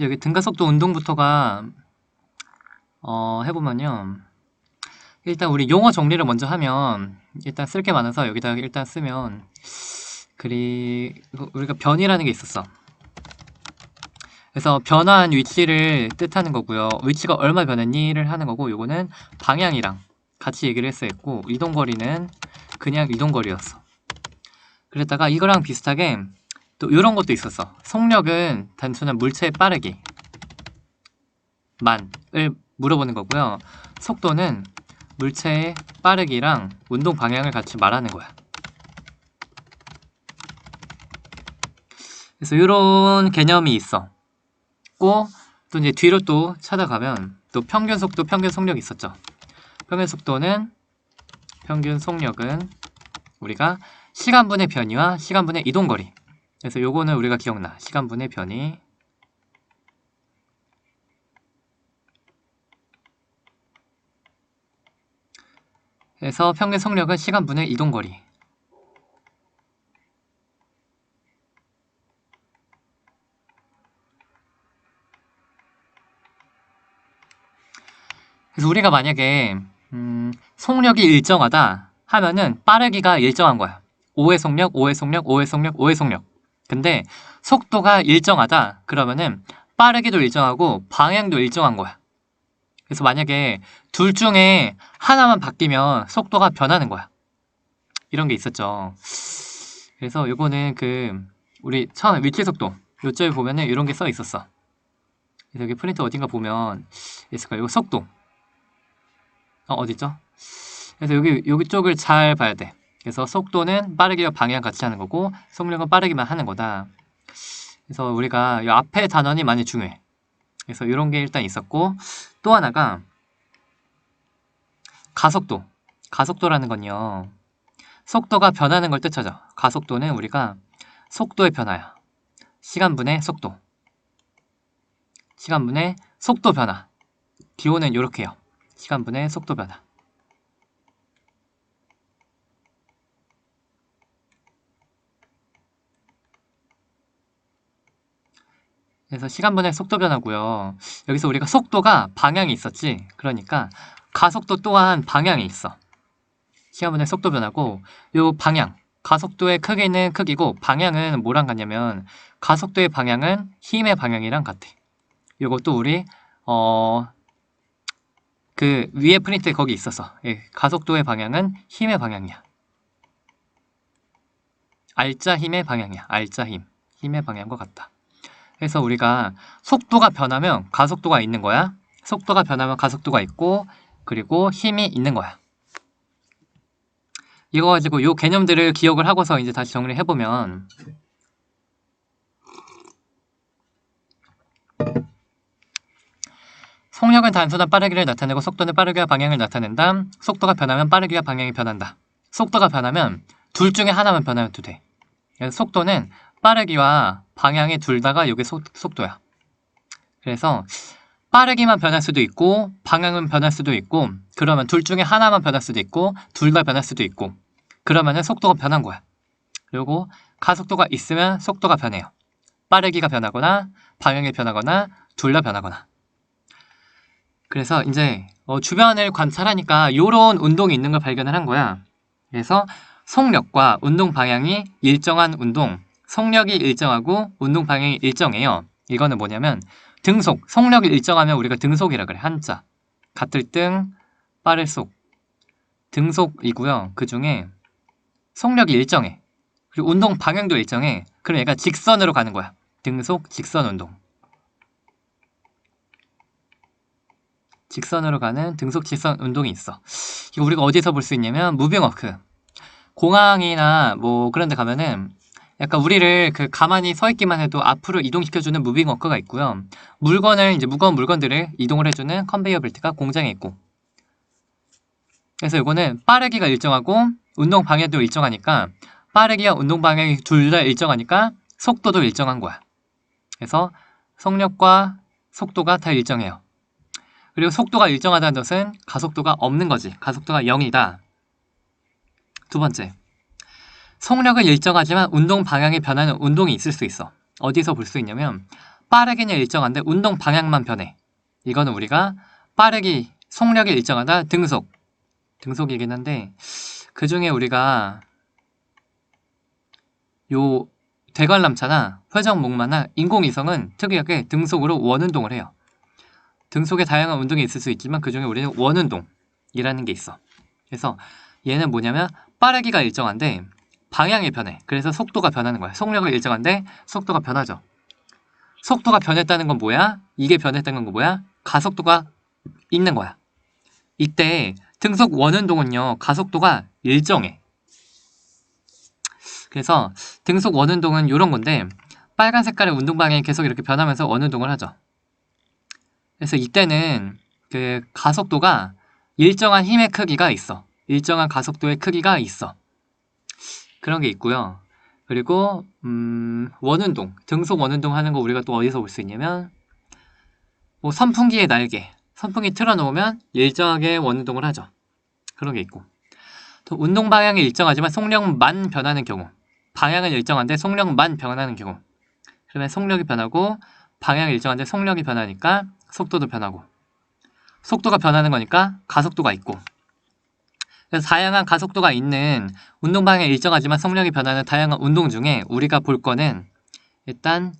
여기 등가속도 운동부터가 해보면요. 일단 우리 용어 정리를 먼저 하면 일단 쓸 게 많아서 여기다 일단 쓰면 그리고 우리가 변이라는 게 있었어. 그래서 변화한 위치를 뜻하는 거고요. 위치가 얼마 변했니를 하는 거고, 요거는 방향이랑 같이 얘기를 했어야 했고, 이동거리는 그냥 이동거리였어. 그랬다가 이거랑 비슷하게 또 이런 것도 있었어. 속력은 단순한 물체의 빠르기 만을 물어보는 거고요. 속도는 물체의 빠르기랑 운동 방향을 같이 말하는 거야. 그래서 이런 개념이 있어. 또 이제 뒤로 또 찾아가면 또 평균 속도, 평균 속력이 있었죠. 평균 속도는 평균 속력은 우리가 시간분의 변이와 시간분의 이동거리. 그래서 요거는 우리가 기억나. 시간분의 변이. 그래서 평균 속력은 시간분의 이동거리. 그래서 우리가 만약에 속력이 일정하다 하면은 빠르기가 일정한 거야. 5의 속력, 5의 속력, 5의 속력, 5의 속력. 근데 속도가 일정하다 그러면은 빠르기도 일정하고 방향도 일정한 거야. 그래서 만약에 둘 중에 하나만 바뀌면 속도가 변하는 거야. 이런 게 있었죠. 그래서 요거는 우리 처음 위치 속도 요점에 보면은 이런 게 써 있었어. 그래서 여기 프린트 어딘가 보면 있을까? 요 속도. 어디죠? 그래서 여기 쪽을 잘 봐야 돼. 그래서 속도는 빠르기와 방향 같이 하는 거고 속력은 빠르기만 하는 거다. 그래서 우리가 이 앞에 단원이 많이 중요해. 그래서 이런 게 일단 있었고 또 하나가 가속도. 가속도라는 건요. 속도가 변하는 걸 뜻하죠. 가속도는 우리가 속도의 변화야. 시간분의 속도. 시간분의 속도 변화. 기호는 이렇게 해요. 시간분의 속도 변화. 그래서 시간분의 속도 변화고요. 여기서 우리가 속도가 방향이 있었지. 그러니까 가속도 또한 방향이 있어. 시간분의 속도 변화고 요 방향, 가속도의 크기는 크기고 방향은 뭐랑 같냐면 가속도의 방향은 힘의 방향이랑 같아. 요것도 우리 그 위에 프린트에 거기 있었어. 예, 가속도의 방향은 힘의 방향이야. 알짜 힘의 방향이야. 알짜 힘. 힘의 방향과 같다. 그래서 우리가 속도가 변하면 가속도가 있는 거야. 속도가 변하면 가속도가 있고 그리고 힘이 있는 거야. 이거 가지고 요 개념들을 기억을 하고서 이제 다시 정리를 해보면 속력은 단순한 빠르기를 나타내고 속도는 빠르기와 방향을 나타낸다. 속도가 변하면 빠르기와 방향이 변한다. 속도가 변하면 둘 중에 하나만 변하면 돼. 그래서 속도는 빠르기와 방향이 둘 다가 이게 속도야. 그래서 빠르기만 변할 수도 있고 방향은 변할 수도 있고 그러면 둘 중에 하나만 변할 수도 있고 둘 다 변할 수도 있고 그러면은 속도가 변한 거야. 그리고 가속도가 있으면 속도가 변해요. 빠르기가 변하거나 방향이 변하거나 둘 다 변하거나. 그래서 이제 주변을 관찰하니까 이런 운동이 있는 걸 발견을 한 거야. 그래서 속력과 운동 방향이 일정한 운동, 속력이 일정하고 운동 방향이 일정해요. 이거는 뭐냐면 등속, 속력이 일정하면 우리가 등속이라 그래. 한자. 같을 등, 빠를 속. 등속이고요. 그 중에 속력이 일정해. 그리고 운동 방향도 일정해. 그럼 얘가 직선으로 가는 거야. 등속, 직선 운동. 직선으로 가는 등속 직선 운동이 있어. 이거 우리가 어디서 볼 수 있냐면 무빙워크. 공항이나 뭐 그런 데 가면은 약간 우리를 가만히 서 있기만 해도 앞으로 이동시켜주는 무빙워크가 있고요. 물건을 이제 무거운 물건들을 이동을 해주는 컨베이어 벨트가 공장에 있고. 그래서 이거는 빠르기가 일정하고 운동 방향도 일정하니까 빠르기와 운동 방향이 둘 다 일정하니까 속도도 일정한 거야. 그래서 속력과 속도가 다 일정해요. 그리고 속도가 일정하다는 것은 가속도가 없는 거지. 가속도가 0이다. 두 번째, 속력은 일정하지만 운동 방향이 변하는 운동이 있을 수 있어. 어디서 볼 수 있냐면 빠르기는 일정한데 운동 방향만 변해. 이거는 우리가 빠르기, 속력이 일정하다, 등속이긴 한데 그 중에 우리가 요 대관람차나 회전목마나 인공위성은 특이하게 등속으로 원운동을 해요. 등속에 다양한 운동이 있을 수 있지만 그 중에 우리는 원운동이라는 게 있어. 그래서 얘는 뭐냐면 빠르기가 일정한데 방향이 변해. 그래서 속도가 변하는 거야. 속력은 일정한데 속도가 변하죠. 속도가 변했다는 건 뭐야? 이게 변했다는 건 뭐야? 가속도가 있는 거야. 이때 등속 원운동은요, 가속도가 일정해. 그래서 등속 원운동은 이런 건데 빨간 색깔의 운동 방향이 계속 이렇게 변하면서 원운동을 하죠. 그래서 이때는 그 가속도가 일정한 힘의 크기가 있어. 일정한 가속도의 크기가 있어. 그런 게 있고요. 그리고 원운동, 등속 원운동 하는 거 우리가 또 어디서 볼 수 있냐면 뭐 선풍기의 날개, 선풍기 틀어놓으면 일정하게 원운동을 하죠. 그런 게 있고 또 운동 방향이 일정하지만 속력만 변하는 경우, 방향은 일정한데 속력만 변하는 경우, 그러면 속력이 변하고 방향이 일정한데 속력이 변하니까 속도도 변하고, 속도가 변하는 거니까 가속도가 있고, 그래서 다양한 가속도가 있는 운동 방향이 일정하지만 속력이 변하는 다양한 운동 중에 우리가 볼 거는 일단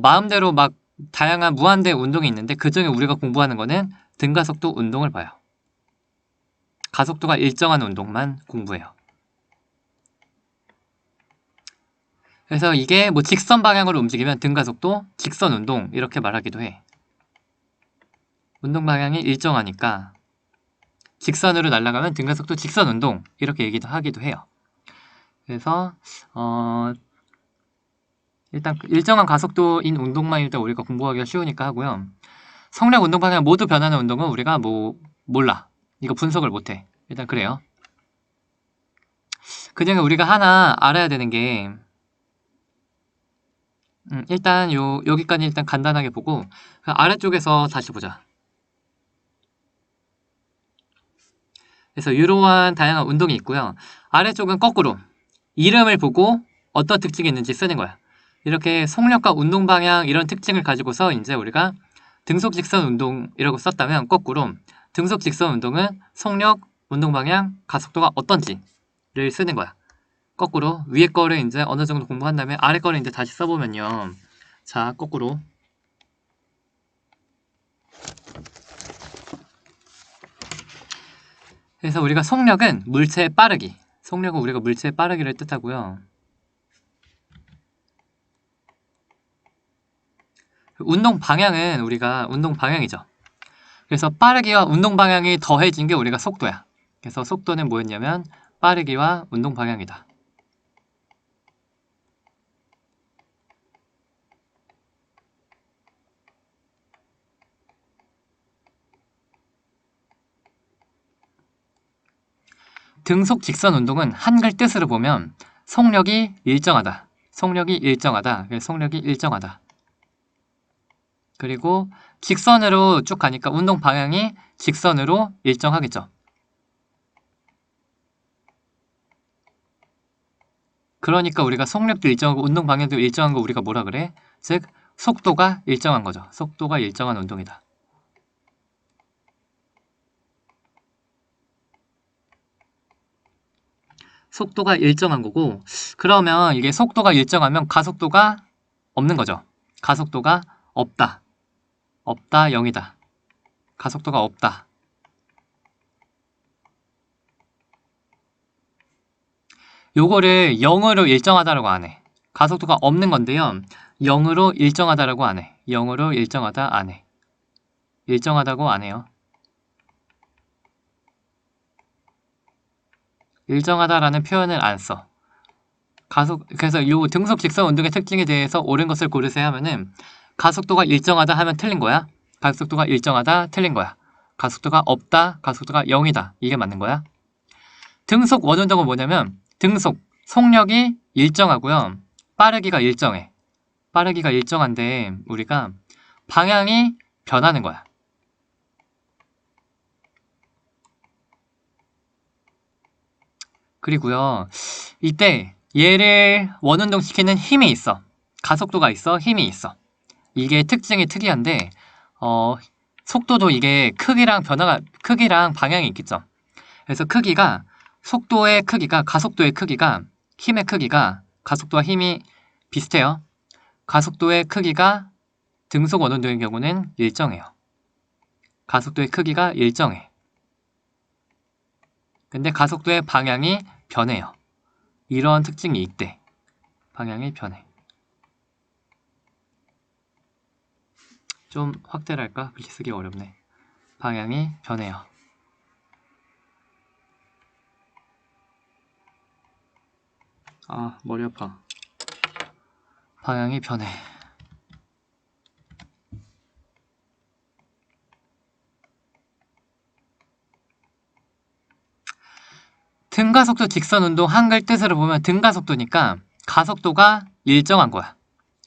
마음대로 막 다양한 무한대 운동이 있는데 그 중에 우리가 공부하는 거는 등가속도 운동을 봐요. 가속도가 일정한 운동만 공부해요. 그래서 이게 뭐 직선 방향으로 움직이면 등가속도, 직선 운동 이렇게 말하기도 해. 운동 방향이 일정하니까 직선으로 날아가면 등가속도 직선 운동 이렇게 얘기도 하기도 해요. 그래서 일단 일정한 가속도인 운동만 일단 우리가 공부하기가 쉬우니까 하고요. 속력, 운동 방향 모두 변하는 운동은 우리가 뭐 몰라. 이거 분석을 못해. 일단 그래요. 그중에 우리가 하나 알아야 되는 게 일단 여기까지 일단 간단하게 보고 그 아래쪽에서 다시 보자. 그래서 이러한 다양한 운동이 있고요. 아래쪽은 거꾸로 이름을 보고 어떤 특징이 있는지 쓰는 거야. 이렇게 속력과 운동 방향 이런 특징을 가지고서 이제 우리가 등속 직선 운동이라고 썼다면 거꾸로 등속 직선 운동은 속력, 운동 방향, 가속도가 어떤지를 쓰는 거야. 거꾸로 위에 거를 이제 어느 정도 공부한 다음에 아래 거를 이제 다시 써보면요. 자, 거꾸로. 그래서 우리가 속력은 물체의 빠르기. 속력은 우리가 물체의 빠르기를 뜻하고요. 운동 방향은 우리가 운동 방향이죠. 그래서 빠르기와 운동 방향이 더해진 게 우리가 속도야. 그래서 속도는 뭐였냐면 빠르기와 운동 방향이다. 등속 직선 운동은 한글 뜻으로 보면 속력이 일정하다. 속력이 일정하다. 속력이 일정하다. 그리고 직선으로 쭉 가니까 운동 방향이 직선으로 일정하겠죠. 그러니까 우리가 속력도 일정하고 운동 방향도 일정한 거 우리가 뭐라 그래? 즉 속도가 일정한 거죠. 속도가 일정한 운동이다. 속도가 일정한 거고, 그러면 이게 속도가 일정하면 가속도가 없는 거죠. 가속도가 없다. 없다, 0이다. 가속도가 없다. 요거를 0으로 일정하다라고 안 해. 가속도가 없는 건데요. 0으로 일정하다라고 안 해. 0으로 일정하다 안 해. 일정하다고 안 해요. 일정하다라는 표현을 안 써. 그래서 요 등속 직선 운동의 특징에 대해서 옳은 것을 고르세요 하면은 가속도가 일정하다 하면 틀린 거야. 가속도가 일정하다 틀린 거야. 가속도가 없다, 가속도가 0이다. 이게 맞는 거야. 등속 원운동은 뭐냐면 등속, 속력이 일정하고요. 빠르기가 일정해. 빠르기가 일정한데 우리가 방향이 변하는 거야. 그리고요. 이때 얘를 원운동 시키는 힘이 있어. 가속도가 있어, 힘이 있어. 이게 특징이 특이한데 속도도 이게 크기랑 방향이 있겠죠. 그래서 크기가 속도의 크기가 가속도의 크기가 힘의 크기가 가속도와 힘이 비슷해요. 가속도의 크기가 등속 원운동의 경우는 일정해요. 가속도의 크기가 일정해. 근데 가속도의 방향이 변해요. 이런 특징이 있대. 방향이 변해. 좀 확대를 할까? 글씨 쓰기 어렵네. 방향이 변해요. 아, 머리 아파. 방향이 변해. 등가속도 직선운동 한글 뜻으로 보면 등가속도니까 가속도가 일정한 거야.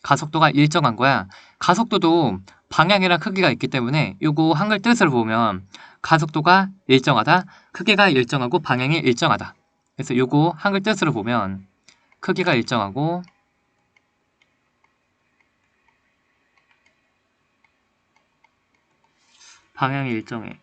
가속도가 일정한 거야. 가속도도 방향이랑 크기가 있기 때문에 요거 한글 뜻으로 보면 가속도가 일정하다, 크기가 일정하고 방향이 일정하다. 그래서 요거 한글 뜻으로 보면 크기가 일정하고 방향이 일정해.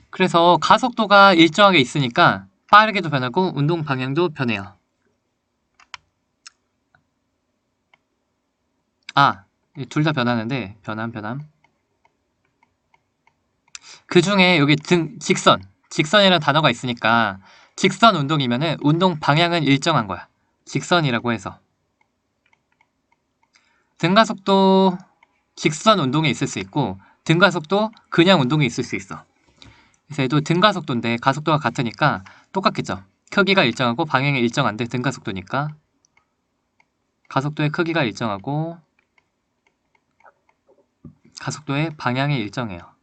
그래서 가속도가 일정하게 있으니까 빠르게도 변하고 운동 방향도 변해요. 아, 둘 다 변하는데 변함. 그 중에 여기 직선이라는 단어가 있으니까 직선 운동이면은 운동 방향은 일정한 거야. 직선이라고 해서. 등가속도 직선 운동이 있을 수 있고 등가속도 그냥 운동이 있을 수 있어. 그래서 얘도 등가속도인데 가속도가 같으니까 똑같겠죠. 크기가 일정하고 방향이 일정한데 등가속도니까 가속도의 크기가 일정하고 가속도의 방향이 일정해요.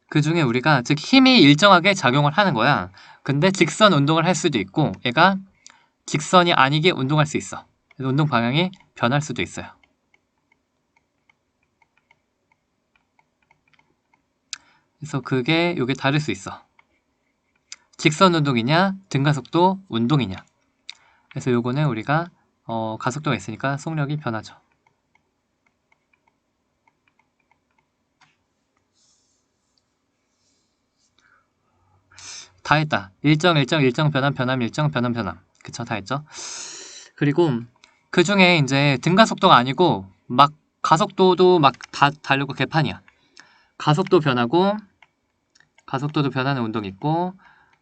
그 중에 우리가 즉 힘이 일정하게 작용을 하는 거야. 근데 직선 운동을 할 수도 있고 얘가 직선이 아니게 운동할 수 있어. 그래서 운동 방향이 변할 수도 있어요. 그래서 요게 다를 수 있어. 직선 운동이냐 등가속도 운동이냐. 그래서 요거는 우리가 가속도가 있으니까 속력이 변하죠. 다 했다. 일정 변함 일정 변함. 그쵸, 다 했죠. 그리고 그 중에 이제 등가속도가 아니고 막 가속도도 막 다 다르고 개판이야. 가속도도 변하는 운동 있고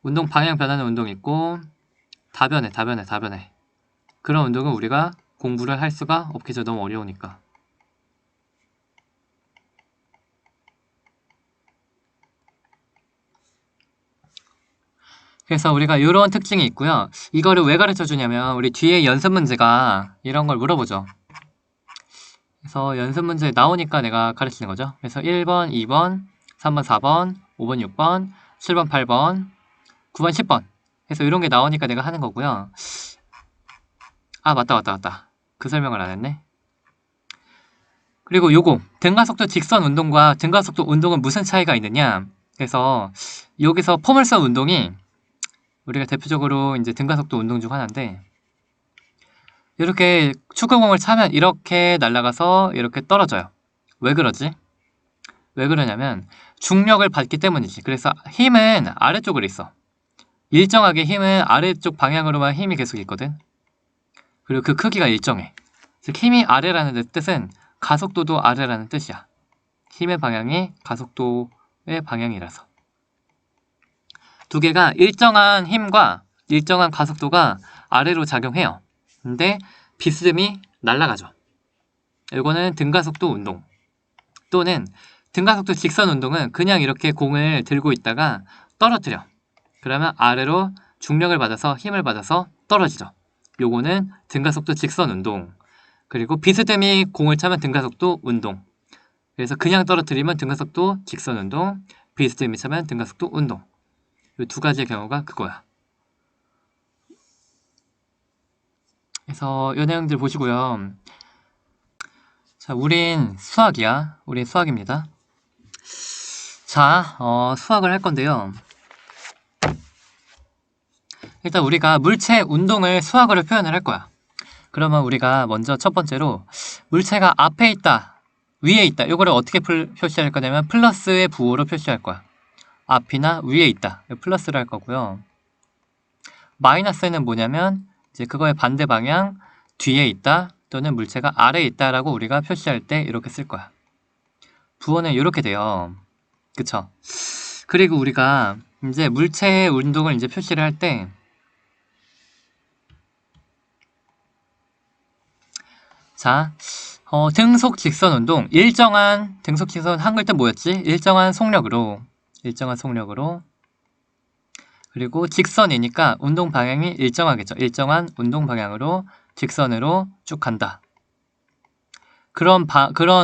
운동 방향 변하는 운동 있고 다 변해. 그런 운동은 우리가 공부를 할 수가 없겠죠. 너무 어려우니까. 그래서 우리가 이런 특징이 있고요. 이거를 왜 가르쳐 주냐면 우리 뒤에 연습 문제가 이런 걸 물어보죠. 그래서 연습 문제 나오니까 내가 가르치는 거죠. 그래서 1번, 2번, 3번, 4번, 5번, 6번, 7번, 8번, 9번, 10번. 그래서 이런 게 나오니까 내가 하는 거고요. 아, 맞다. 그 설명을 안 했네. 그리고 요거 등가속도 직선 운동과 등가속도 운동은 무슨 차이가 있느냐. 그래서 여기서 포물선 운동이 우리가 대표적으로 이제 등가속도 운동 중 하나인데 이렇게 축구공을 차면 이렇게 날아가서 이렇게 떨어져요. 왜 그러지? 왜 그러냐면 중력을 받기 때문이지. 그래서 힘은 아래쪽으로 있어. 일정하게 힘은 아래쪽 방향으로만 힘이 계속 있거든. 그리고 그 크기가 일정해. 즉 힘이 아래라는 뜻은 가속도도 아래라는 뜻이야. 힘의 방향이 가속도의 방향이라서. 두 개가 일정한 힘과 일정한 가속도가 아래로 작용해요. 근데 비스듬히 날아가죠. 이거는 등가속도 운동 또는 등가속도 직선 운동은 그냥 이렇게 공을 들고 있다가 떨어뜨려. 그러면 아래로 중력을 받아서 힘을 받아서 떨어지죠. 요거는 등가속도 직선 운동. 그리고 비스듬히 공을 차면 등가속도 운동. 그래서 그냥 떨어뜨리면 등가속도 직선 운동, 비스듬히 차면 등가속도 운동. 이 두 가지의 경우가 그거야. 그래서 이 내용들 보시고요. 자, 우린 수학이야. 우린 수학입니다. 자, 수학을 할 건데요. 일단 우리가 물체 운동을 수학으로 표현을 할 거야. 그러면 우리가 먼저 첫 번째로 물체가 앞에 있다, 위에 있다. 이거를 어떻게 표시할 거냐면 플러스의 부호로 표시할 거야. 앞이나 위에 있다. 플러스를 할 거고요. 마이너스는 뭐냐면 이제 그거의 반대 방향, 뒤에 있다 또는 물체가 아래에 있다라고 우리가 표시할 때 이렇게 쓸 거야. 부호는 이렇게 돼요. 그쵸? 그리고 우리가 이제 물체의 운동을 이제 표시를 할 때 자, 등속 직선 운동, 일정한 등속 직선 한글 때 뭐였지? 일정한 속력으로 그리고 직선이니까 운동 방향이 일정하겠죠. 일정한 운동 방향으로 직선으로 쭉 간다. 그런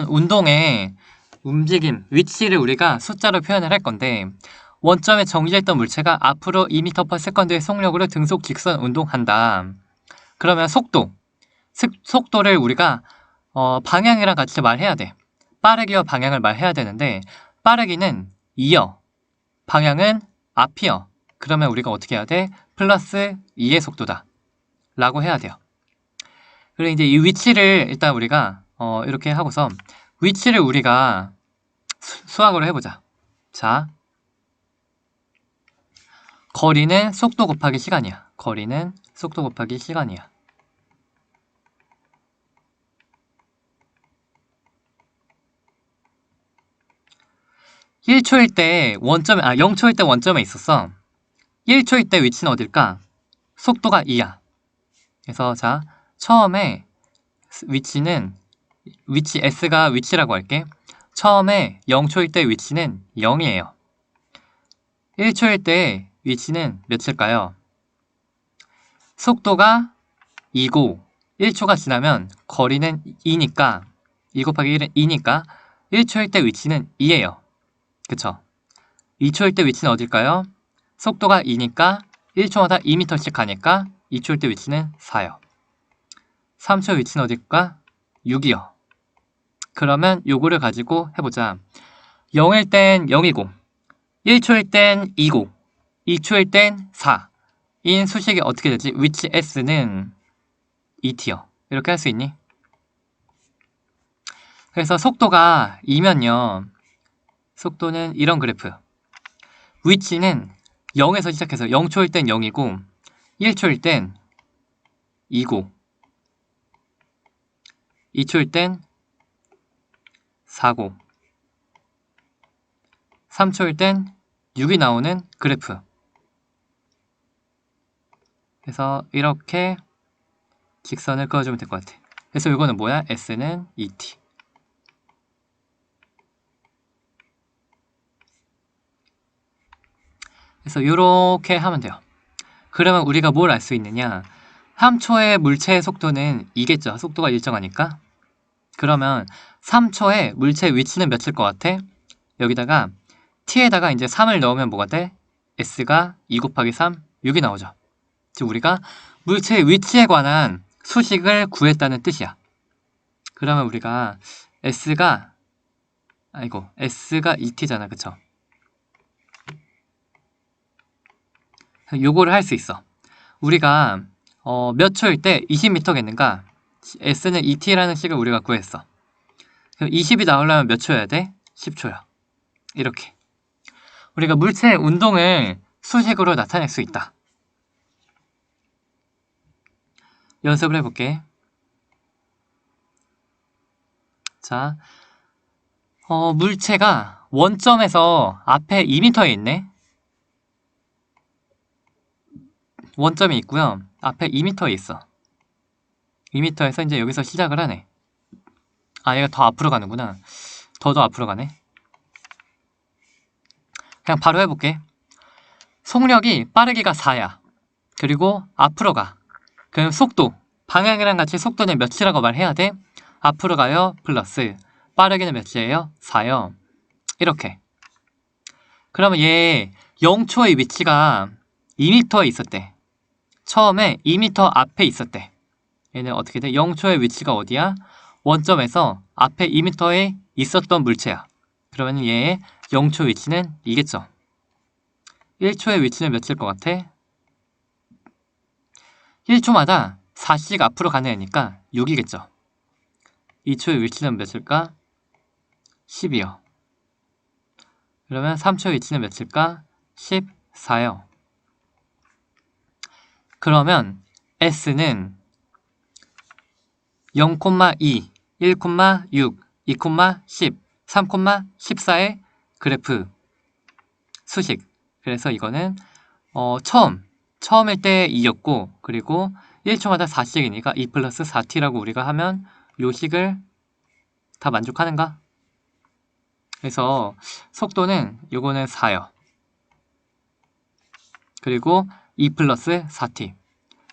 운동의 움직임, 위치를 우리가 숫자로 표현을 할 건데 원점에 정지했던 물체가 앞으로 2m/s의 속력으로 등속 직선 운동한다. 그러면 속도를 우리가 방향이랑 같이 말해야 돼. 빠르기와 방향을 말해야 되는데 빠르기는 2여, 방향은 앞이여. 그러면 우리가 어떻게 해야 돼? 플러스 2의 속도다 라고 해야 돼요. 그리고 이제 이 위치를 일단 우리가 이렇게 하고서 위치를 우리가 수학으로 해보자. 자, 거리는 속도 곱하기 시간이야. 거리는 속도 곱하기 시간이야. 1초일 때 0초일 때 원점에 있었어. 1초일 때 위치는 어딜까? 속도가 2야. 그래서 자, 처음에 위치 S가 위치라고 할게. 처음에 0초일 때 위치는 0이에요. 1초일 때 위치는 몇일까요? 속도가 2고 1초가 지나면 거리는 2니까 2 곱하기 1은 2니까 1초일 때 위치는 2예요. 그쵸? 2초일 때 위치는 어딜까요? 속도가 2니까 1초마다 2m씩 가니까 2초일 때 위치는 4요. 3초 위치는 어딜까? 6이요. 그러면 요거를 가지고 해보자. 0일 땐 0이고 1초일 땐 2고 2초일 땐 4. 인 수식이 어떻게 되지? 위치 S는 2t요. 이렇게 할 수 있니? 그래서 속도가 2면요. 속도는 이런 그래프. 위치는 0에서 시작해서 0초일 땐 0이고 1초일 땐 2고 2초일 땐 4고 3초일 땐 6이 나오는 그래프. 그래서 이렇게 직선을 그어주면 될 것 같아. 그래서 이거는 뭐야? S는 2t. 그래서 이렇게 하면 돼요. 그러면 우리가 뭘 알 수 있느냐? 3초의 물체의 속도는 2겠죠. 속도가 일정하니까. 그러면 3초의 물체의 위치는 몇일 것 같아? 여기다가 t에다가 이제 3을 넣으면 뭐가 돼? s가 2 곱하기 3, 6이 나오죠. 즉 우리가 물체의 위치에 관한 수식을 구했다는 뜻이야. 그러면 우리가 s가 2t잖아. 그쵸? 요거를 할 수 있어. 우리가 몇 초일 때 20m겠는가? s는 2t라는 식을 우리가 구했어. 그럼 20이 나오려면 몇 초여야 돼? 10초야. 이렇게. 우리가 물체의 운동을 수식으로 나타낼 수 있다. 연습을 해볼게. 자, 물체가 원점에서 앞에 2m에 있네. 원점이 있고요. 앞에 2m에 있어. 2m에서 이제 여기서 시작을 하네. 아, 얘가 더 앞으로 가는구나. 더 앞으로 가네. 그냥 바로 해볼게. 속력이 빠르기가 4야. 그리고 앞으로 가. 그럼 속도, 방향이랑 같이 속도는 몇이라고 말해야 돼? 앞으로 가요, 플러스. 빠르기는 몇이에요? 4요. 이렇게. 그러면 얘 0초의 위치가 2m에 있었대. 처음에 2m 앞에 있었대. 얘는 어떻게 돼? 0초의 위치가 어디야? 원점에서 앞에 2m에 있었던 물체야. 그러면 얘의 0초 위치는 이겠죠. 1초의 위치는 몇일 것 같아? 1초마다 4씩 앞으로 가는 애니까 6이겠죠. 2초의 위치는 몇일까? 10이요. 그러면 3초의 위치는 몇일까? 14요. 그러면 S는 0,2, 1,6, 2,10, 3,14의 그래프 수식. 그래서 이거는 처음일 때 2였고 그리고 1초마다 4씩이니까 2 플러스 4t라고 우리가 하면 요 식을 다 만족하는가? 그래서 속도는 요거는 4요. 그리고 2 플러스 4t.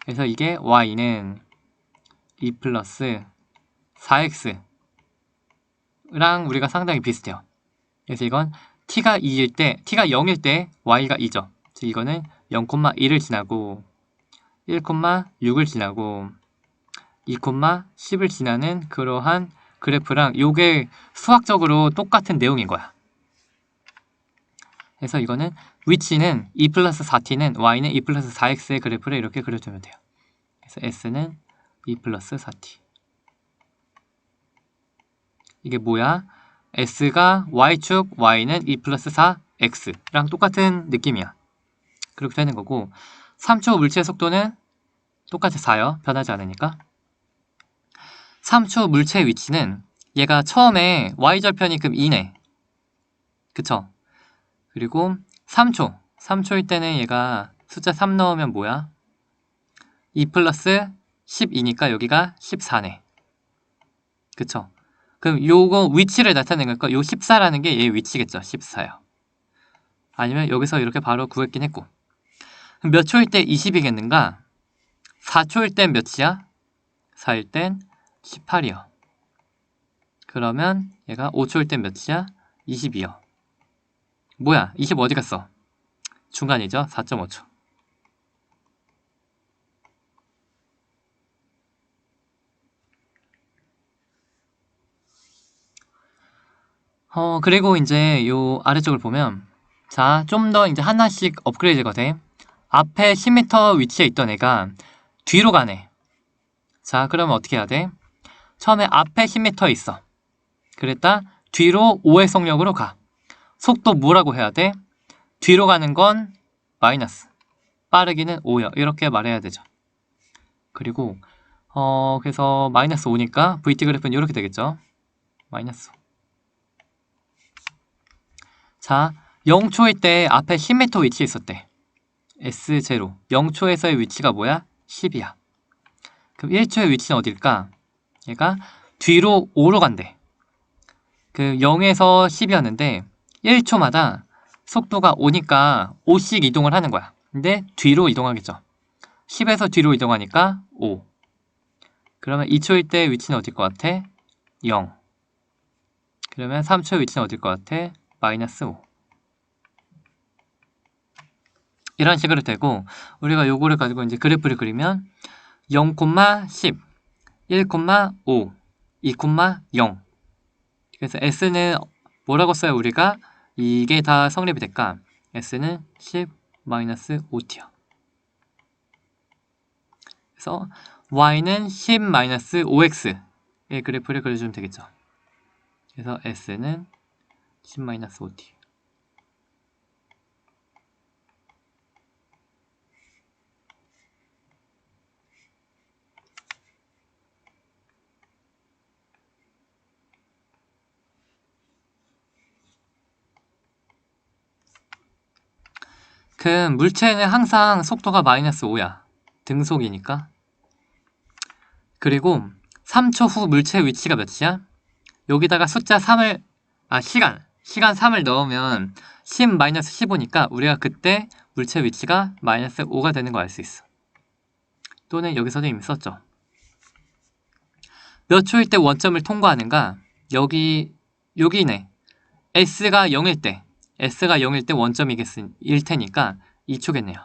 그래서 이게 y는 2 플러스 4x랑 우리가 상당히 비슷해요. 그래서 이건 t가 0일 때 y가 2죠. 즉 이거는 0,1을 지나고 1,6을 지나고 2,10을 지나는 그러한 그래프랑 요게 수학적으로 똑같은 내용인 거야. 그래서 이거는 위치는 2 플러스 4t는 y는 2 플러스 4x의 그래프를 이렇게 그려주면 돼요. 그래서 s는 2 플러스 4t. 이게 뭐야? s가 y축, y는 2 플러스 4x랑 똑같은 느낌이야. 그렇게 되는 거고 3초 물체의 속도는 똑같이 4요. 변하지 않으니까. 3초 물체의 위치는 얘가 처음에 y절편이 그럼 2네. 그쵸? 그리고 3초일 때는 얘가 숫자 3 넣으면 뭐야? 2 플러스 12니까 여기가 14네. 그쵸? 그럼 요거 위치를 나타내는 거니까 요 14라는 게 얘의 위치겠죠. 14요. 아니면 여기서 이렇게 바로 구했긴 했고. 그럼 몇 초일 때 20이겠는가? 4초일 땐 몇이야? 4일 땐 18이요. 그러면 얘가 5초일 땐 몇이야? 22요. 뭐야? 20 어디 갔어? 중간이죠? 4.5초. 그리고 이제 요 아래쪽을 보면 자, 좀 더 이제 하나씩 업그레이드가 돼. 앞에 10m 위치에 있던 애가 뒤로 가네. 자, 그러면 어떻게 해야 돼? 처음에 앞에 10m에 있어. 그랬다 뒤로 5의 속력으로 가. 속도 뭐라고 해야 돼? 뒤로 가는 건 마이너스, 빠르기는 5요. 이렇게 말해야 되죠. 그리고 그래서 마이너스 5니까 VT 그래프는 이렇게 되겠죠. 마이너스 5. 자, 0초일 때 앞에 10m 위치에 있었대. S0. 0초에서의 위치가 뭐야? 10이야. 그럼 1초의 위치는 어딜까? 얘가 뒤로 5로 간대. 그 0에서 10이었는데 1초마다 속도가 5니까 5씩 이동을 하는 거야. 근데 뒤로 이동하겠죠. 10에서 뒤로 이동하니까 5. 그러면 2초일 때 위치는 어딜 것 같아? 0. 그러면 3초의 위치는 어딜 것 같아? 마이너스 5. 이런 식으로 되고 우리가 요거를 가지고 이제 그래프를 그리면 0,10, 1,5, 2,0. 그래서 S는 뭐라고 써요? 우리가 이게 다 성립이 될까? S는 10-5t요. 그래서 Y는 10-5x의 그래프를 그려주면 되겠죠. 그래서 S는 10-5t. 그 물체는 항상 속도가 마이너스 5야. 등속이니까. 그리고 3초 후 물체의 위치가 몇이야? 여기다가 숫자 3을 시간 3을 넣으면 10-15니까 우리가 그때 물체 위치가 마이너스 5가 되는 거 알 수 있어. 또는 여기서도 이미 썼죠. 몇 초일 때 원점을 통과하는가? 여기네. S가 0일 때 원점일 테니까 2초겠네요.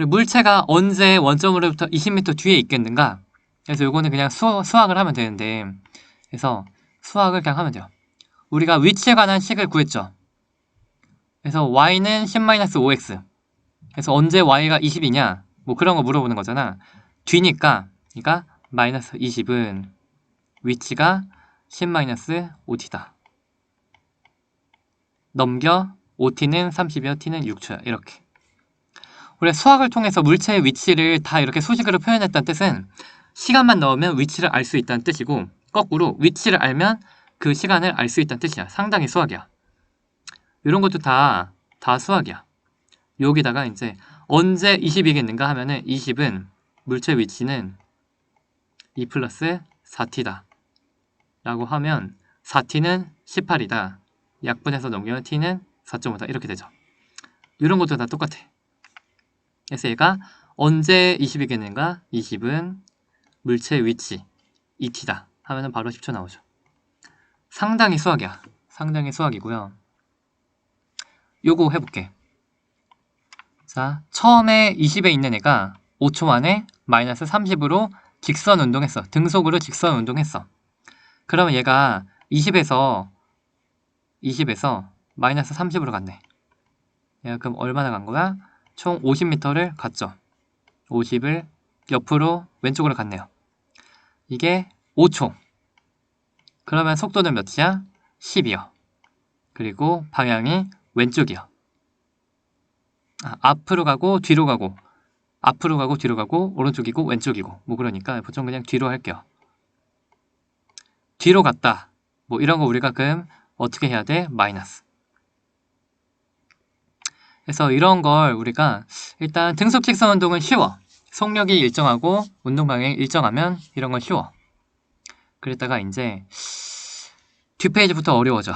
그리고 물체가 언제 원점으로부터 20m 뒤에 있겠는가? 그래서 요거는 그냥 수학을 하면 되는데, 그래서 수학을 그냥 하면 돼요. 우리가 위치에 관한 식을 구했죠. 그래서 y는 10-5x. 그래서 언제 y가 20이냐? 뭐 그런 거 물어보는 거잖아. 뒤니까, 그러니까 마이너스 20은 위치가 10-5t다. 넘겨 5t는 30이요, t는 6초야. 이렇게. 우리 수학을 통해서 물체의 위치를 다 이렇게 수식으로 표현했다는 뜻은 시간만 넣으면 위치를 알 수 있다는 뜻이고, 거꾸로 위치를 알면 그 시간을 알 수 있다는 뜻이야. 상당히 수학이야. 이런 것도 다 수학이야. 여기다가 이제 언제 20이겠는가 하면은 20은 물체 위치는 2 플러스 4t다 라고 하면 4t는 18이다. 약분해서 넘기면 t는 4.5다. 이렇게 되죠. 이런 것도 다 똑같아. 그래서 얘가 언제 20이겠는가? 20은 물체 위치 2t다 하면은 바로 10초 나오죠. 상당히 수학이야. 상당히 수학이고요. 요거 해볼게. 자, 처음에 20에 있는 애가 5초 만에 마이너스 30으로 직선 운동했어. 등속으로 직선 운동했어. 그러면 얘가 20에서 마이너스 30으로 갔네. 얘가 그럼 얼마나 간 거야? 총 50m를 갔죠. 50을 옆으로 왼쪽으로 갔네요. 이게 5초. 그러면 속도는 몇이야? 10이요. 그리고 방향이 왼쪽이요. 앞으로 가고 뒤로 가고 앞으로 가고 뒤로 가고 오른쪽이고 왼쪽이고 뭐 그러니까 보통 그냥 뒤로 할게요. 뒤로 갔다. 뭐 이런 거 우리가 그럼 어떻게 해야 돼? 마이너스. 그래서 이런 걸 우리가 일단 등속 직선 운동은 쉬워. 속력이 일정하고 운동 방향이 일정하면 이런 건 쉬워. 그랬다가 이제 뒷페이지부터 어려워져.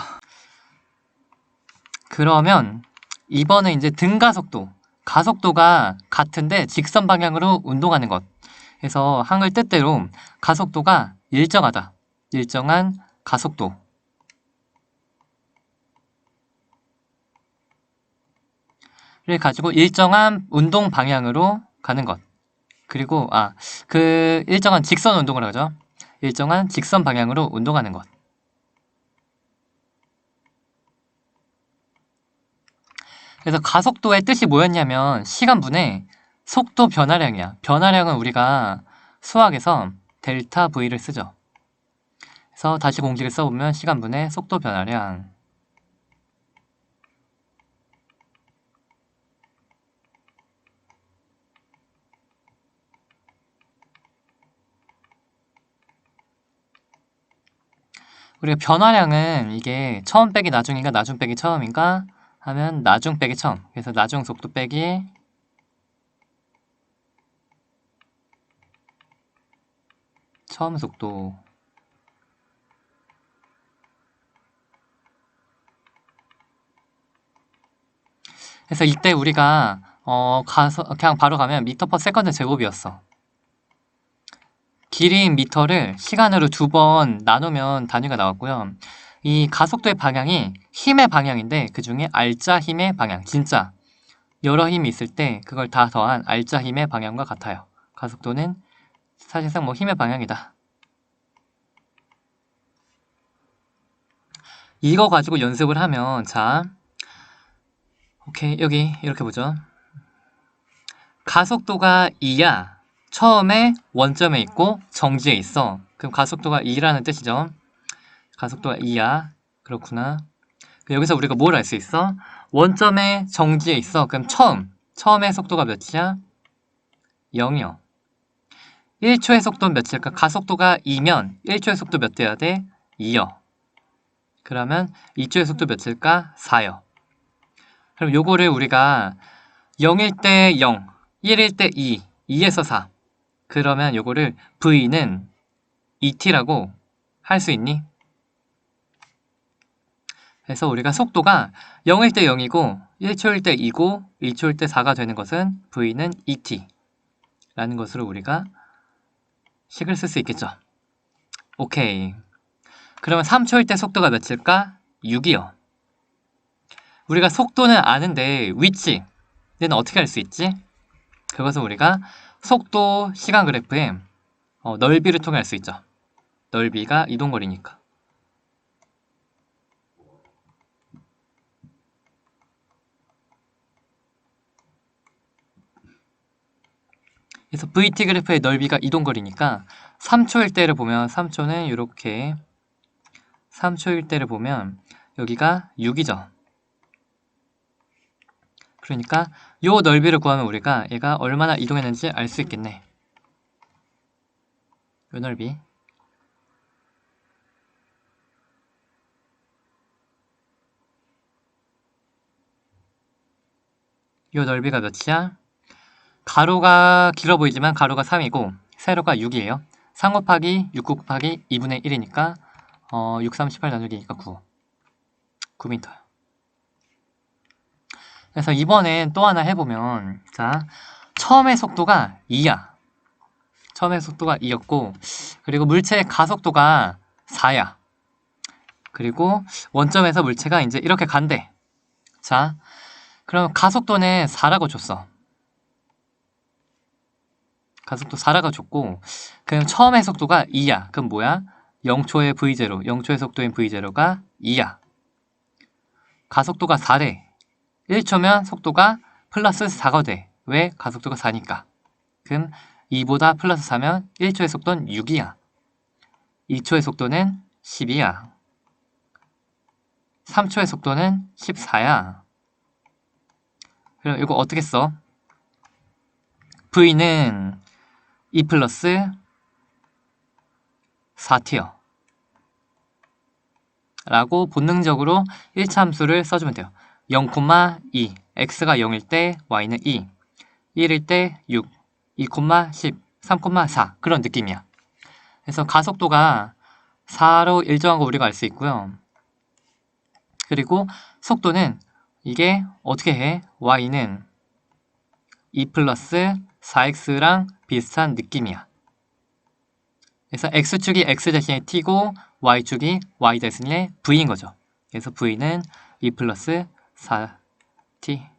그러면 이번에 이제 등가속도. 가속도가 같은데 직선 방향으로 운동하는 것. 그래서 한글 뜻대로 가속도가 일정하다. 일정한 가속도. 를 가지고 일정한 운동 방향으로 가는 것. 그리고 그 일정한 직선 운동을 하죠. 일정한 직선 방향으로 운동하는 것. 그래서 가속도의 뜻이 뭐였냐면 시간분의 속도 변화량이야. 변화량은 우리가 수학에서 델타 V를 쓰죠. 그래서 다시 공식을 써보면 시간분의 속도 변화량. 우리가 변화량은 이게 처음 빼기 나중인가 나중 빼기 처음인가 하면 나중 빼기 처음. 그래서 나중 속도 빼기 처음 속도. 그래서 이때 우리가 그냥 바로 가면 미터 퍼 세컨드 제곱이었어. 길이인 미터를 시간으로 2번 나누면 단위가 나왔고요. 이 가속도의 방향이 힘의 방향인데 그 중에 알짜 힘의 방향, 진짜 여러 힘이 있을 때 그걸 다 더한 알짜 힘의 방향과 같아요. 가속도는 사실상 뭐 힘의 방향이다. 이거 가지고 연습을 하면 자, 오케이 여기 이렇게 보죠. 가속도가 2야. 처음에 원점에 있고 정지에 있어. 그럼 가속도가 2라는 뜻이죠. 가속도가 2야. 그렇구나. 여기서 우리가 뭘 알 수 있어? 원점에 정지에 있어. 그럼 처음의 속도가 몇이야? 0이요. 1초의 속도는 몇일까? 가속도가 2면 1초의 속도 몇 돼야 돼? 2요. 그러면 2초의 속도 몇일까? 4요. 그럼 요거를 우리가 0일 때 0, 1일 때 2, 2에서 4. 그러면 요거를 V는 2t라고 할 수 있니? 그래서 우리가 속도가 0일 때 0이고 1초일 때 2고 2초일 때 4가 되는 것은 V는 2t 라는 것으로 우리가 식을 쓸 수 있겠죠. 오케이. 그러면 3초일 때 속도가 몇일까? 6이요. 우리가 속도는 아는데 위치는 어떻게 알 수 있지? 그것은 우리가 속도 시간 그래프의 넓이를 통해 알 수 있죠. 넓이가 이동거리니까. 그래서 VT 그래프의 넓이가 이동거리니까 3초일 때를 보면 3초는 이렇게 3초일 때를 보면 여기가 6이죠. 그러니까 이 넓이를 구하면 우리가 얘가 얼마나 이동했는지 알 수 있겠네. 이 넓이. 이 넓이가 몇이야? 가로가 길어 보이지만 가로가 3이고 세로가 6이에요. 3 곱하기 6 곱하기 2분의 1이니까 6, 3, 18 나누기 2가 9. 9m. 그래서 이번엔 또 하나 해보면 자, 처음의 속도가 2야. 처음의 속도가 2였고 그리고 물체의 가속도가 4야. 그리고 원점에서 물체가 이제 이렇게 간대. 자, 그럼 가속도는 4라고 줬어. 가속도 4라고 줬고 그럼 처음의 속도가 2야. 그럼 뭐야? 0초의 V0, 0초의 속도인 V0가 2야. 가속도가 4래. 1초면 속도가 플러스 4가 돼. 왜? 가속도가 4니까. 그럼 2보다 플러스 4면 1초의 속도는 6이야. 2초의 속도는 10이야. 3초의 속도는 14야. 그럼 이거 어떻게 써? V는 2 플러스 4t 라고 본능적으로 1차 함수를 써주면 돼요. 0,2 x가 0일 때 y는 2 1일 때 6 2, 10 3,4 그런 느낌이야. 그래서 가속도가 4로 일정한 거 우리가 알 수 있고요. 그리고 속도는 이게 어떻게 해? y는 2 플러스 4x랑 비슷한 느낌이야. 그래서 x축이 x 대신에 t고 y축이 y 대신에 v인 거죠. 그래서 v는 2 플러스 4t.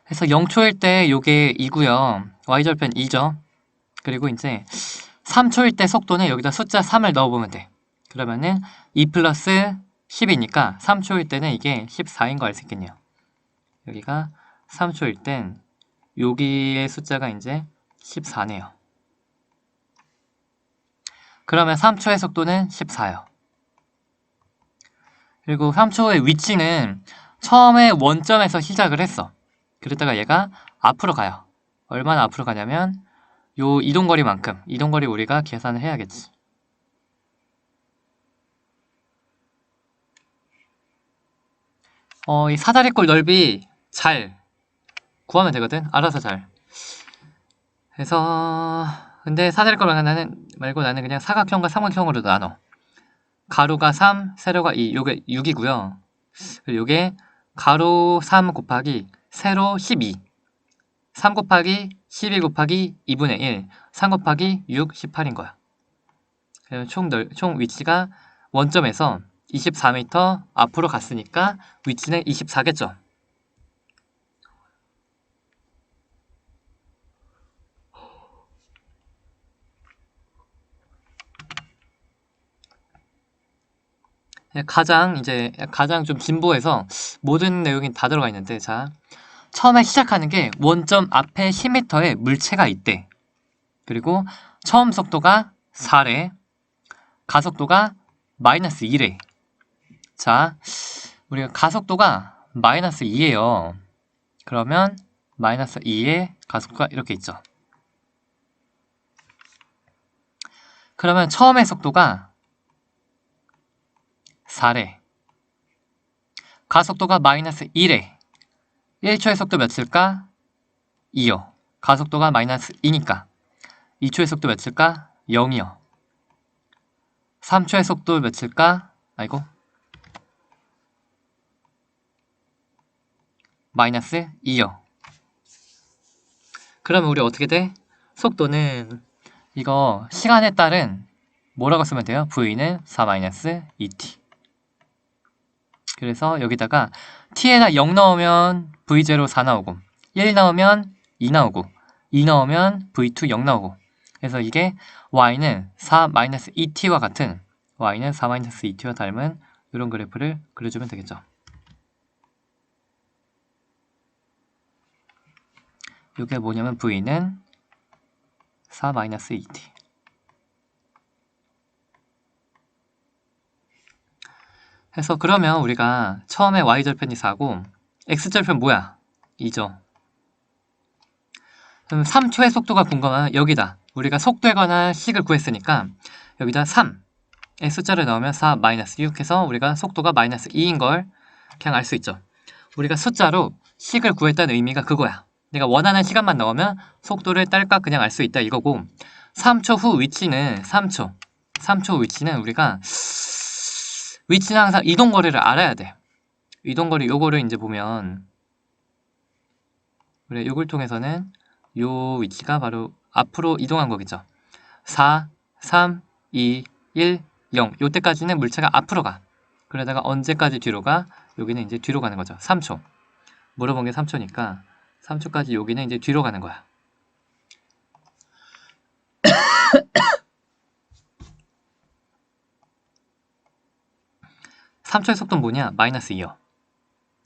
그래서 0초일 때 요게 2고요. y절편 2죠. 그리고 이제 3초일 때 속도는 여기다 숫자 3을 넣어보면 돼. 그러면은 2 플러스 10이니까 3초일 때는 이게 14인 거 알 수 있겠네요. 여기가 3초일 땐 여기의 숫자가 이제 14네요. 그러면 3초의 속도는 14요. 그리고 3초의 위치는 처음에 원점에서 시작을 했어. 그랬다가 얘가 앞으로 가요. 얼마나 앞으로 가냐면 요 이동거리만큼, 이동거리 우리가 계산을 해야겠지. 이 사다리꼴 넓이 잘 구하면 되거든. 알아서 잘. 그래서 근데 사다리꼴 말고 나는 그냥 사각형과 삼각형으로 나눠. 가로가 3, 세로가 2. 요게 6이고요. 그리고 요게 가로 3 곱하기 세로 12. 3 곱하기 12 곱하기 2분의 1. 3 곱하기 6, 18인 거야. 총 위치가 원점에서 24m 앞으로 갔으니까 위치는 24겠죠. 가장 좀 진보해서 모든 내용이 다 들어가 있는데, 자, 처음에 시작하는 게 원점 앞에 10m의 물체가 있대. 그리고 처음 속도가 4래. 가속도가 마이너스 2래. 자, 우리가 가속도가 마이너스 2예요. 그러면 마이너스 2의 가속도가 이렇게 있죠. 그러면 처음의 속도가 4래. 가속도가 마이너스 1래. 1초의 속도 몇일까? 2요. 가속도가 마이너스 2니까 2초의 속도 몇일까? 0이요. 3초의 속도 몇일까? 아이고, 마이너스 2요. 그러면 우리 어떻게 돼? 속도는 이거 시간에 따른 뭐라고 쓰면 돼요? v는 4-2t. 그래서 여기다가 t에다 0 넣으면 v0 4 나오고 1 넣으면 2 나오고 2 넣으면 v2 0 나오고 그래서 이게 y는 4-2t와 같은 y는 4-2t와 닮은 이런 그래프를 그려주면 되겠죠. 이게 뭐냐면 v는 4-2t. 해서 그러면 우리가 처음에 y절편이 4고 x절편 뭐야? 2죠. 그럼 3초의 속도가 궁금하면 여기다 우리가 속도에 관한 식을 구했으니까 여기다 3의 숫자를 넣으면 4-6 해서 우리가 속도가 -2인 걸 그냥 알 수 있죠. 우리가 숫자로 식을 구했다는 의미가 그거야. 내가 원하는 시간만 넣으면 속도를 딸까 그냥 알 수 있다 이거고 3초 후 위치는 3초 위치는 우리가 위치는 항상 이동거리를 알아야 돼. 이동거리 요거를 이제 보면 그래 요걸 통해서는 요 위치가 바로 앞으로 이동한 거겠죠. 4, 3, 2, 1, 0 요때까지는 물체가 앞으로 가. 그러다가 언제까지 뒤로 가? 여기는 이제 뒤로 가는 거죠. 3초. 물어본 게 3초니까 3초까지 여기는 이제 뒤로 가는 거야. 3초의 속도는 뭐냐? -2요.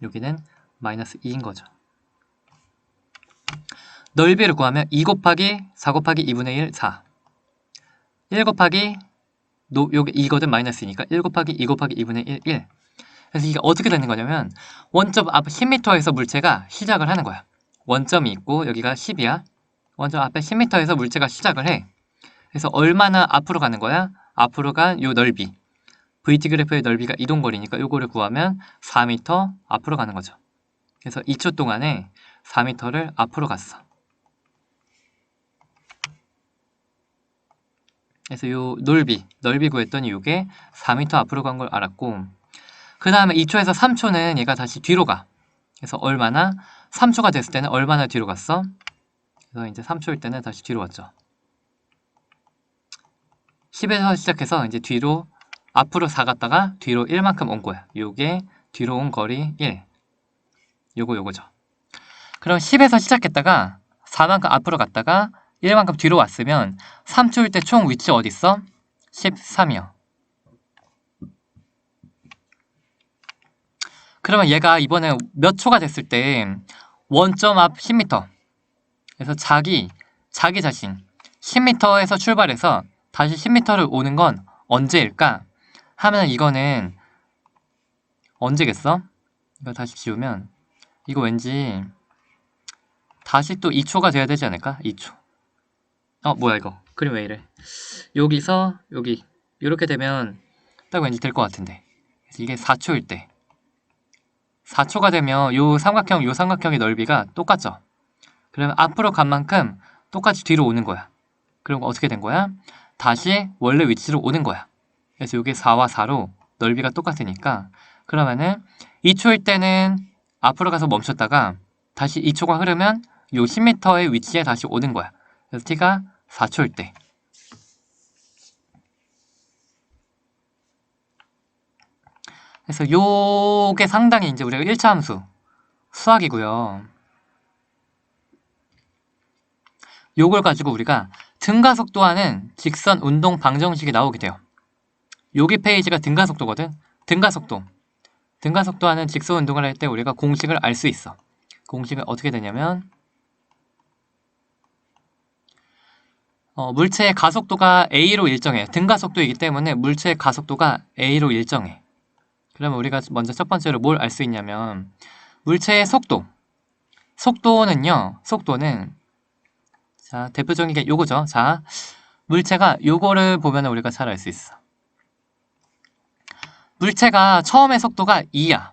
여기는 -2인 거죠. 넓이를 구하면 2 곱하기 4 곱하기 2분의 1, 4. 1 곱하기 여기 이거든 마이너스니까 1 곱하기 2 곱하기 2분의 1, 1. 그래서 이게 어떻게 되는 거냐면 원점 앞 10m에서 물체가 시작을 하는 거야. 원점이 있고 여기가 10이야. 원점 앞에 10m에서 물체가 시작을 해. 그래서 얼마나 앞으로 가는 거야? 앞으로 간 요 넓이. VT 그래프의 넓이가 이동거리니까 요거를 구하면 4m 앞으로 가는 거죠. 그래서 2초 동안에 4m를 앞으로 갔어. 그래서 요 넓이 구했더니 요게 4m 앞으로 간 걸 알았고 그 다음에 2초에서 3초는 얘가 다시 뒤로 가. 그래서 얼마나? 3초가 됐을 때는 얼마나 뒤로 갔어? 그래서 이제 3초일 때는 다시 뒤로 왔죠. 10에서 시작해서 이제 뒤로 앞으로 4 갔다가 뒤로 1만큼 온 거야. 요게 뒤로 온 거리 1. 요거죠. 그럼 10에서 시작했다가 4만큼 앞으로 갔다가 1만큼 뒤로 왔으면 3초일 때 총 위치 어디 있어? 13이요. 그러면 얘가 이번에 몇 초가 됐을 때 원점 앞 10m. 그래서 자기 자신 10m에서 출발해서 다시 10m를 오는 건 언제일까? 하면 이거는 언제겠어? 이거 다시 지우면 이거 왠지 다시 또 2초가 돼야 되지 않을까? 2초. 뭐야 이거. 그림 왜 이래. 여기서 여기 이렇게 되면 딱 왠지 될 것 같은데. 그래서 이게 4초일 때 4초가 되면 요 삼각형의 넓이가 똑같죠? 그러면 앞으로 간 만큼 똑같이 뒤로 오는 거야. 그럼 어떻게 된 거야? 다시 원래 위치로 오는 거야. 그래서 이게 4와 4로 넓이가 똑같으니까 그러면은 2초일 때는 앞으로 가서 멈췄다가 다시 2초가 흐르면 요 10m의 위치에 다시 오는 거야. 그래서 t가 4초일 때. 그래서 요게 상당히 이제 우리가 1차 함수 수학이고요. 요걸 가지고 우리가 등가속도하는 직선 운동 방정식이 나오게 돼요. 여기 페이지가 등가속도거든. 등가속도하는 직선 운동을 할 때 우리가 공식을 알 수 있어. 공식은 어떻게 되냐면 물체의 가속도가 A로 일정해. 등가속도이기 때문에 물체의 가속도가 A로 일정해. 그러면 우리가 먼저 첫 번째로 뭘 알 수 있냐면 물체의 속도는 자 대표적인 게 요거죠. 자 물체가 요거를 보면 우리가 잘 알 수 있어. 물체가 처음에 속도가 2야.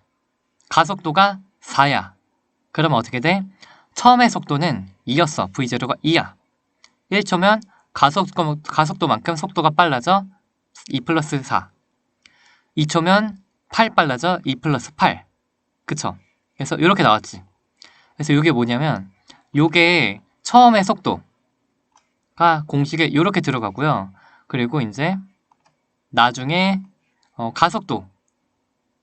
가속도가 4야. 그러면 어떻게 돼? 처음의 속도는 2였어. V0가 2야. 1초면 가속도만큼 속도가 빨라져 2 플러스 4. 2초면 8 빨라져 2 플러스 8. 그쵸? 그래서 이렇게 나왔지. 그래서 이게 뭐냐면 요게 처음의 속도가 공식에 이렇게 들어가고요. 그리고 이제 나중에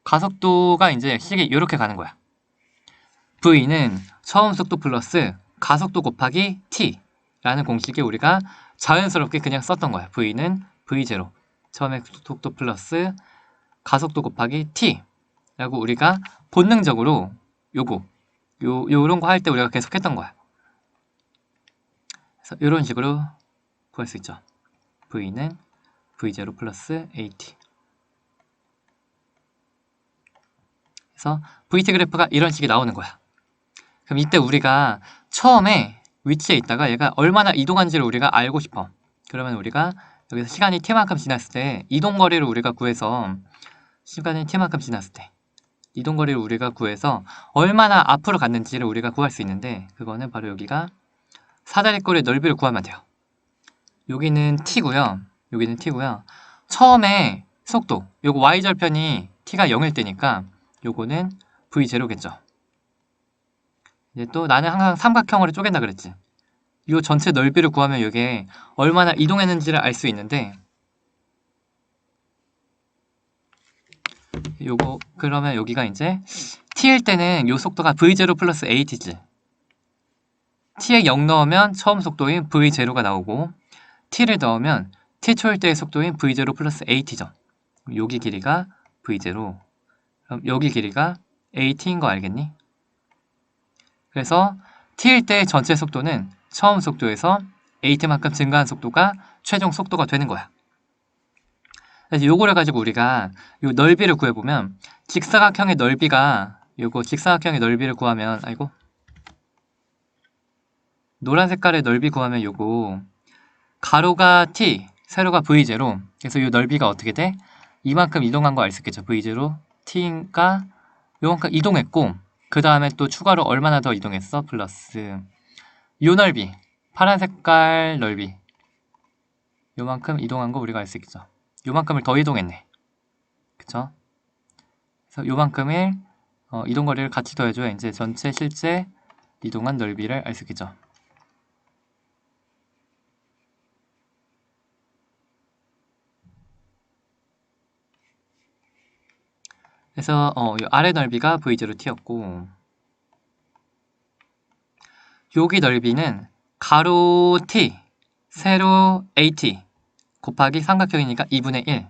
가속도가 이제 식이 이렇게 가는 거야. V는 처음 속도 플러스 가속도 곱하기 T라는 공식에 우리가 자연스럽게 그냥 썼던 거야. V는 V0 처음에 속도 플러스 가속도 곱하기 T라고 우리가 본능적으로 요런 거 할 때 우리가 계속 했던 거야. 그래서 이런 식으로 구할 수 있죠. V는 V0 플러스 AT. 그래서 VT 그래프가 이런 식이 나오는 거야. 그럼 이때 우리가 처음에 위치에 있다가 얘가 얼마나 이동한지를 우리가 알고 싶어. 그러면 우리가 여기서 시간이 t만큼 지났을 때 이동거리를 우리가 구해서 시간이 t만큼 지났을 때 이동거리를 우리가 구해서 얼마나 앞으로 갔는지를 우리가 구할 수 있는데 그거는 바로 여기가 사다리꼴의 넓이를 구하면 돼요. 여기는 t고요. 여기는 t고요. 처음에 속도, 요거 y절편이 t가 0일 때니까 요거는 v0겠죠. 이제 또 나는 항상 삼각형으로 쪼갠다 그랬지. 요 전체 넓이를 구하면 이게 얼마나 이동했는지를 알 수 있는데 요거 그러면 여기가 이제 t일 때는 요 속도가 v0 플러스 at지. t에 0 넣으면 처음 속도인 v0가 나오고 t를 넣으면 t 초일 때의 속도인 v0 플러스 at죠. 여기 길이가 v0. 그럼 여기 길이가 at인 거 알겠니? 그래서 t일 때의 전체 속도는 처음 속도에서 at만큼 증가한 속도가 최종 속도가 되는 거야. 그래서 요거를 가지고 우리가 요 넓이를 구해보면 직사각형의 넓이가 요거 직사각형의 넓이를 구하면 노란 색깔의 넓이 구하면 요거 가로가 t, 세로가 v0. 그래서 요 넓이가 어떻게 돼? 이만큼 이동한 거 알 수 있겠죠. v0 t가 요만큼 이동했고 그 다음에 또 추가로 얼마나 더 이동했어? 플러스 요 넓이, 파란 색깔 넓이 요만큼 이동한 거 우리가 알 수 있겠죠. 요만큼을 더 이동했네. 그쵸? 그래서 요만큼의 이동거리를 같이 더해줘야 이제 전체 실제 이동한 넓이를 알 수 있겠죠. 그래서 요 아래 넓이가 v0t였고 여기 넓이는 가로 t, 세로 at 곱하기 삼각형이니까 2분의 1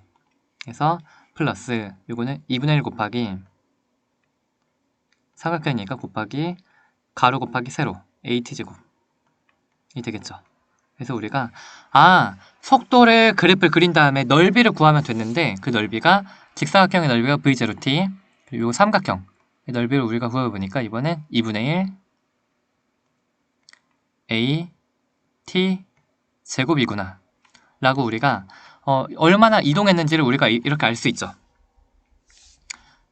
그래서 플러스 요거는 2분의 1 곱하기 삼각형이니까 곱하기 가로 곱하기 세로 at제곱이 되겠죠. 그래서 우리가 속도를 그래프를 그린 다음에 넓이를 구하면 됐는데 그 넓이가 직사각형의 넓이가 v0t 그리고 요 삼각형의 넓이를 우리가 구해보니까 이번엔 2분의 1 a t 제곱이구나 라고 우리가 얼마나 이동했는지를 우리가 이렇게 알 수 있죠.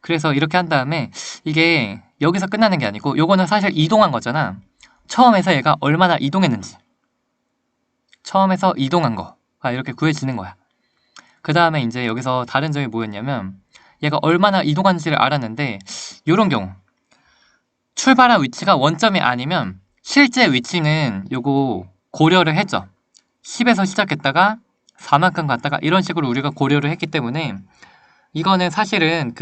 그래서 이렇게 한 다음에 이게 여기서 끝나는 게 아니고 요거는 사실 이동한 거잖아. 처음에서 얘가 얼마나 이동했는지 처음에서 이동한 거가 이렇게 구해지는 거야. 그 다음에 이제 여기서 다른 점이 뭐였냐면 얘가 얼마나 이동한지를 알았는데 요런 경우 출발한 위치가 원점이 아니면 실제 위치는 요거 고려를 했죠. 10에서 시작했다가 4만큼 갔다가 이런 식으로 우리가 고려를 했기 때문에 이거는 사실은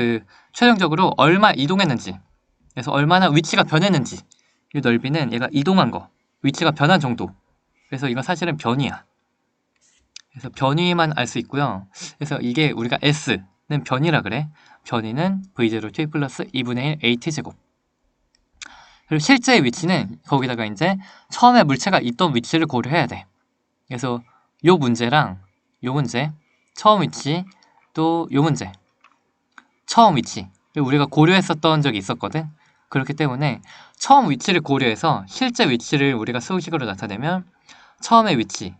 최종적으로 얼마 이동했는지 그래서 얼마나 위치가 변했는지 이 넓이는 얘가 이동한 거 위치가 변한 정도 그래서 이건 사실은 변이야. 그래서 변이만 알 수 있고요. 그래서 이게 우리가 S는 변이라 그래. 변이는 V0t 플러스 2분의 1 AT제곱 그리고 실제의 위치는 거기다가 이제 처음에 물체가 있던 위치를 고려해야 돼. 그래서 요 문제랑 요 문제 처음 위치 또 요 문제 처음 위치 우리가 고려했었던 적이 있었거든. 그렇기 때문에 처음 위치를 고려해서 실제 위치를 우리가 수식으로 나타내면 처음의 위치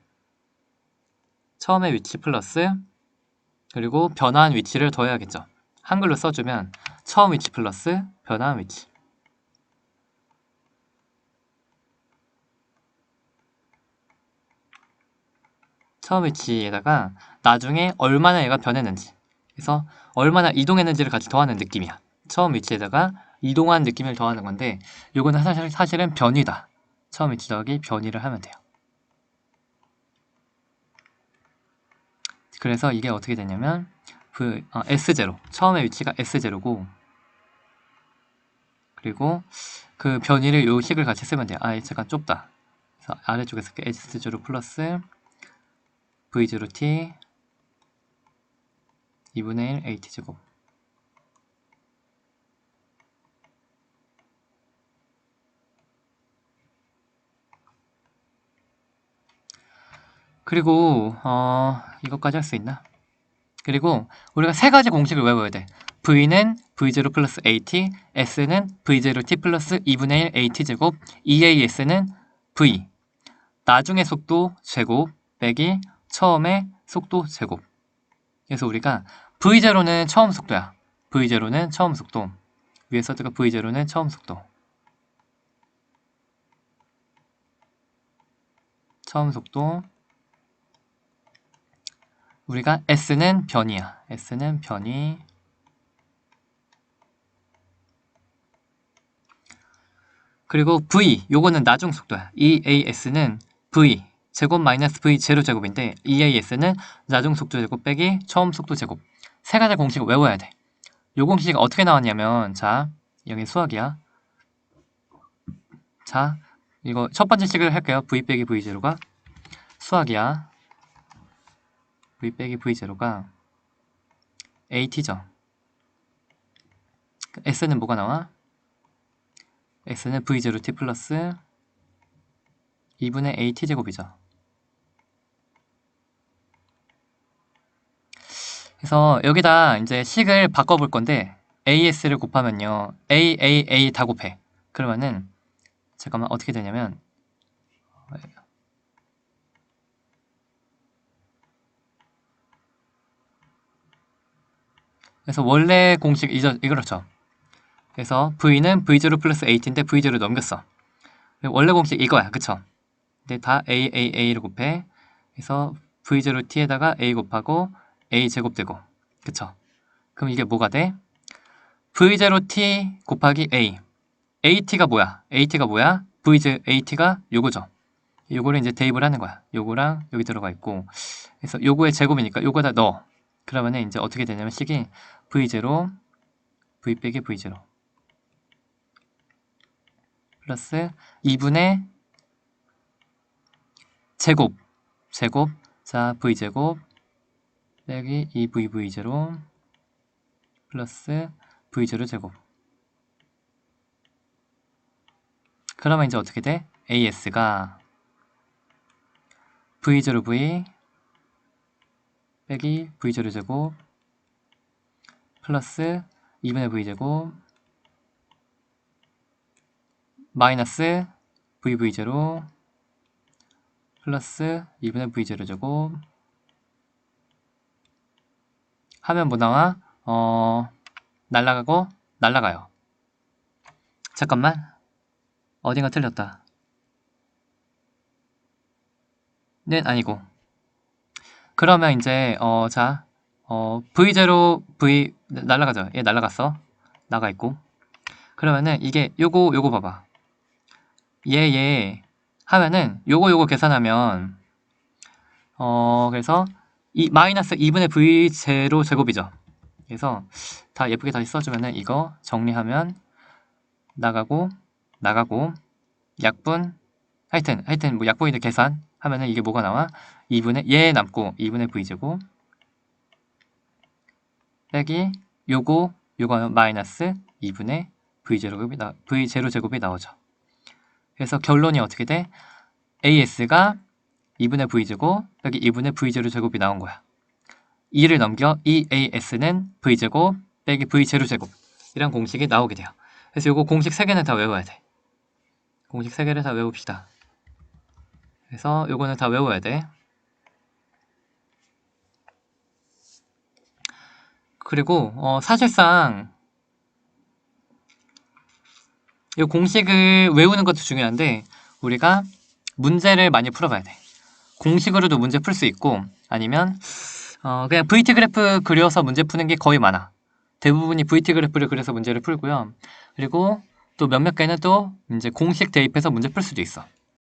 플러스 그리고 변화한 위치를 더해야겠죠. 한글로 써주면 처음 위치 플러스 변화한 위치 처음 위치에다가 나중에 얼마나 얘가 변했는지 그래서 얼마나 이동했는지를 같이 더하는 느낌이야. 처음 위치에다가 이동한 느낌을 더하는 건데 이거는 사실은 변이다. 처음 위치 더하기 변이를 하면 돼요. 그래서 이게 어떻게 되냐면 S0 처음에 위치가 S0고 그리고 그 변이를 요 식을 같이 쓰면 돼요. 잠깐 좁다. 그래서 아래쪽에 쓸게. S0 플러스 V0t 2분의 1 AT제곱. 그리고 이것까지 할 수 있나? 그리고 우리가 세 가지 공식을 외워야 돼. V는 V0 플러스 AT, S는 V0T 플러스 2분의 1 AT제곱, EAS는 V, 나중의 속도 제곱 빼기 처음의 속도 제곱. 그래서 우리가 V0는 처음 속도야. V0는 처음 속도. 위에 써드가 V0는 처음 속도. 처음 속도. 우리가 S는 변이야. S는 변이. 그리고 V, 요거는 나중 속도야. EAS는 V, 제곱 마이너스 V 제로 제곱인데 EAS는 나중 속도 제곱 빼기 처음 속도 제곱. 세 가지 공식을 외워야 돼. 요 공식이 어떻게 나왔냐면 자, 여기 수학이야. 자, 이거 첫 번째 식을 할게요. V 빼기 V 제로가 수학이야. V 빼기 V 제로가 AT죠. S는 뭐가 나와? S는 V0T 플러스 2분의 AT제곱이죠. 그래서 여기다 이제 식을 바꿔볼 건데 AS를 곱하면요. A 다 곱해. 그러면은 잠깐만 어떻게 되냐면 그래서 원래 공식 이거렇죠. 그래서 V는 V0 플러스 AT인데 V0를 넘겼어. 원래 공식 이거야. 그쵸? 근데 다 A를 곱해. 그래서 V0T에다가 A 곱하고 A 제곱되고. 그쵸? 그럼 이게 뭐가 돼? V0T 곱하기 A. AT가 뭐야? AT가 뭐야? AT가 요거죠. 요거를 이제 대입을 하는 거야. 요거랑 여기 들어가 있고. 그래서 요거의 제곱이니까 요거다 넣어. 그러면은 이제 어떻게 되냐면 식이 V0, V 빼기 V0 플러스 2분의 제곱. 자, V제곱 빼기 2VV0 플러스 V0 제곱. 그러면 이제 어떻게 돼? AS가 V0V 빼기 V0 제곱 플러스 2분의 V제곱 마이너스 VV0 플러스 2분의 V0 제곱 하면 뭐 나와? 날라가고 날라가요. 잠깐만. 어딘가 틀렸다. 는 아니고. 그러면 이제 자 V0 V 날라가죠. 얘 날라갔어. 나가 있고. 그러면은 이게 요거 봐봐. 얘 하면은 요거 계산하면 그래서 이 마이너스 2분의 V0 제곱이죠. 그래서 다 예쁘게 다시 써주면은 이거 정리하면 나가고 약분 하여튼 뭐 약분인데 계산 하면은 이게 뭐가 나와? 2분의 얘 남고 2분의 V제곱 빼기 요거 마이너스 2분의 V0 제곱이 나오죠. 그래서 결론이 어떻게 돼? AS가 2분의 V제곱 빼기 2분의 V0 제곱이 나온 거야. 2를 넘겨 EAS는 V제곱 빼기 V0 제곱 이런 공식이 나오게 돼요. 그래서 요거 공식 3개는 다 외워야 돼. 공식 3개를 다 외웁시다. 그래서 요거는 다 외워야 돼. 그리고 사실상 이 공식을 외우는 것도 중요한데 우리가 문제를 많이 풀어봐야 돼. 공식으로도 문제 풀 수 있고 아니면 그냥 VT 그래프 그려서 문제 푸는 게 거의 많아. 대부분이 VT 그래프를 그려서 문제를 풀고요. 그리고 또 몇몇 개는 또 이제 공식 대입해서 문제 풀 수도 있어.